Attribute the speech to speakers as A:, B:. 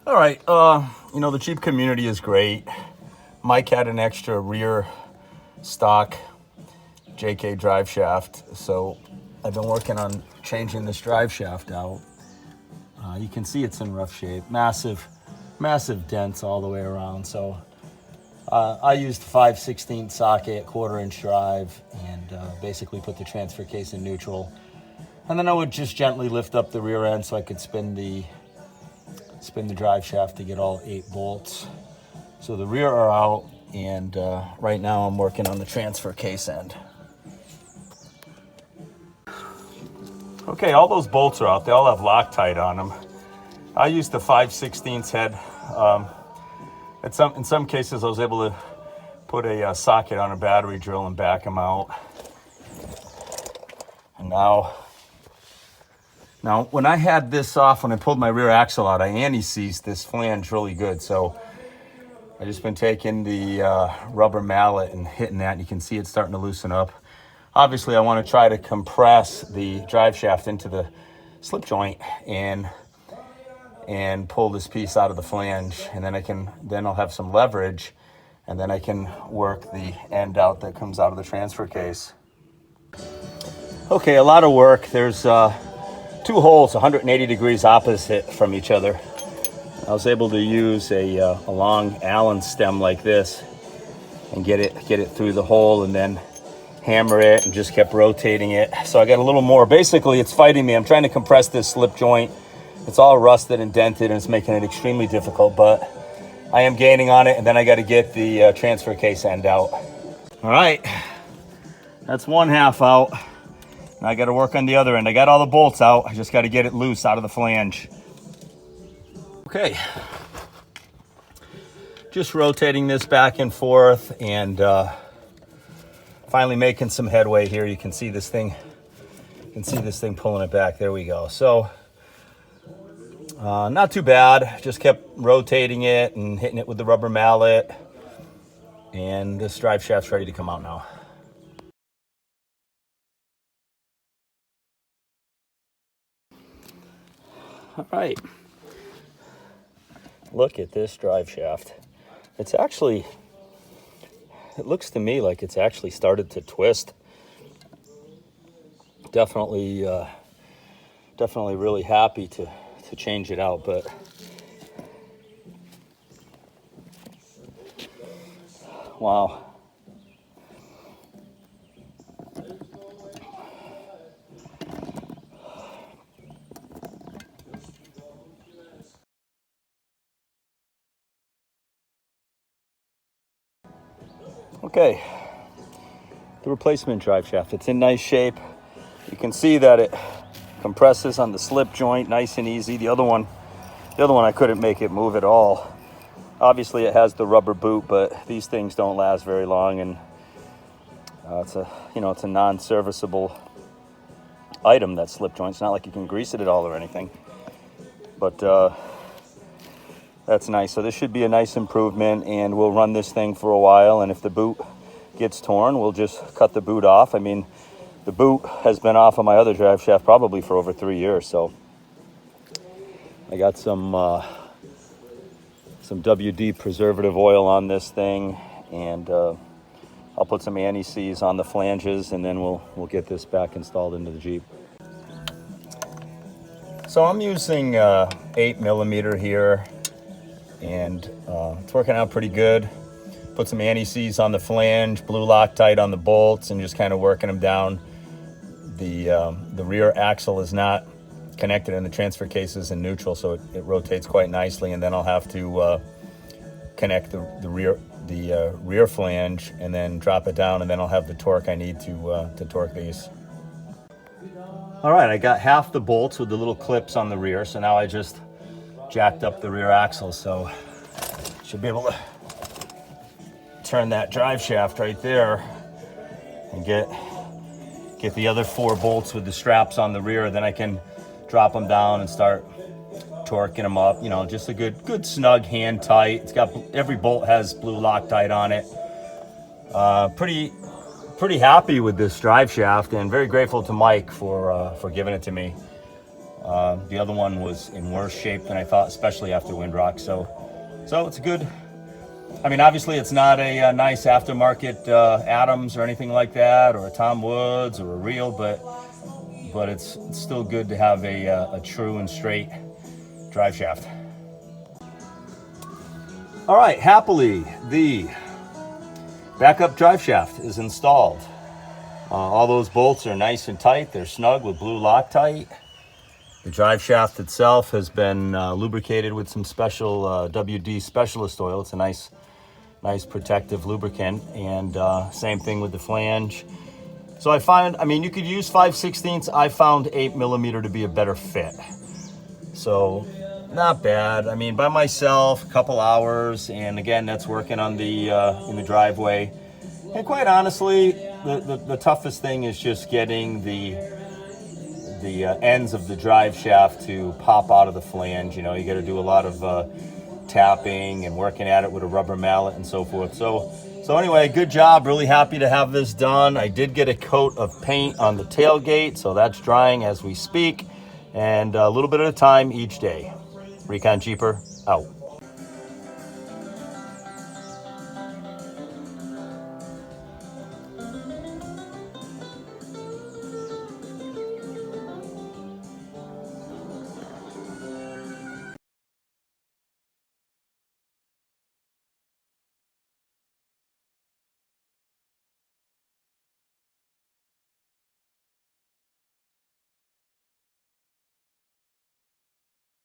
A: All right, you know, the Jeep community is great. Mike had an extra rear stock JK drive shaft, so I've been working on changing this drive shaft out. You can see it's in rough shape, massive dents all the way around. So I used 5/16 socket, 1/4-inch drive, and basically put the transfer case in neutral. And then I would just gently lift up the rear end so I could spin the drive shaft to get all 8 bolts. So the rear are out, and right now I'm working on the transfer case end. Okay, all those bolts are out. They all have Loctite on them. I used the 5/16 head. In some cases, I was able to put a socket on a battery drill and back them out. And now when I had this off, when I pulled my rear axle out, I anti-seized this flange really good. So I just been taking the rubber mallet and hitting that, and you can see it's starting to loosen up. Obviously, I want to try to compress the drive shaft into the slip joint and pull this piece out of the flange, and then I'll have some leverage, and then I can work the end out that comes out of the transfer case. Okay, a lot of work. There's 2 holes 180 degrees opposite from each other. I was able to use a long Allen stem like this and get it through the hole, and then hammer it and just kept rotating it. So I got a little more. Basically, it's fighting me. I'm trying to compress this slip joint. It's all rusted and dented, and it's making it extremely difficult, but I am gaining on it, and then I got to get the transfer case end out. All right, that's one half out. Now I got to work on the other end. I got all the bolts out. I just got to get it loose out of the flange. Okay, just rotating this back and forth, and finally making some headway here. You can see this thing. Pulling it back. There we go. So not too bad. Just kept rotating it and hitting it with the rubber mallet, and this drive shaft's ready to come out now. All right, look at this drive shaft. It looks to me like it's actually started to twist. Definitely really happy to change it out, but wow. Okay, the replacement drive shaft, it's in nice shape. You can see that it compresses on the slip joint nice and easy. The other one I couldn't make it move at all. Obviously it has the rubber boot, but these things don't last very long, and it's a non-serviceable item, that slip joint. It's not like you can grease it at all or anything, but that's nice. So this should be a nice improvement, and we'll run this thing for a while, and if the boot gets torn, we'll just cut the boot off. I mean, the boot has been off of my other drive shaft probably for over 3 years, so I got some WD preservative oil on this thing, and I'll put some anti-seize on the flanges, and then we'll get this back installed into the Jeep. So I'm using 8mm here, and it's working out pretty good. Put some anti-seize on the flange, blue Loctite on the bolts, and just kind of working them down. The rear axle is not connected, and the transfer case is in neutral, so it rotates quite nicely. And then I'll have to connect the rear flange and then drop it down, and then I'll have the torque I need to torque these. All right, I got half the bolts with the little clips on the rear, so now I just jacked up the rear axle, so should be able to turn that drive shaft right there and get the other 4 bolts with the straps on the rear. Then I can drop them down and start torquing them up. You know, just a good snug hand tight. It's got, every bolt has blue Loctite on it. Pretty happy with this drive shaft, and very grateful to Mike for giving it to me. The other one was in worse shape than I thought, especially after Windrock. So it's a good. I mean, obviously, it's not a nice aftermarket Adams or anything like that, or a Tom Woods or a Reel, but it's still good to have a true and straight drive shaft. All right, happily, the backup drive shaft is installed. All those bolts are nice and tight. They're snug with blue Loctite. The drive shaft itself has been lubricated with some special WD Specialist oil. It's a nice protective lubricant, and same thing with the flange. So I mean, you could use 5/16. I found 8mm to be a better fit. So not bad. I mean, by myself, a couple hours, and again, that's working on the in the driveway. And quite honestly, the toughest thing is just getting the ends of the drive shaft to pop out of the flange. You know, you got to do a lot of tapping and working at it with a rubber mallet and so forth. So anyway, good job. Really happy to have this done. I did get a coat of paint on the tailgate, so that's drying as we speak, and a little bit at a time each day. Recon Jeeper out.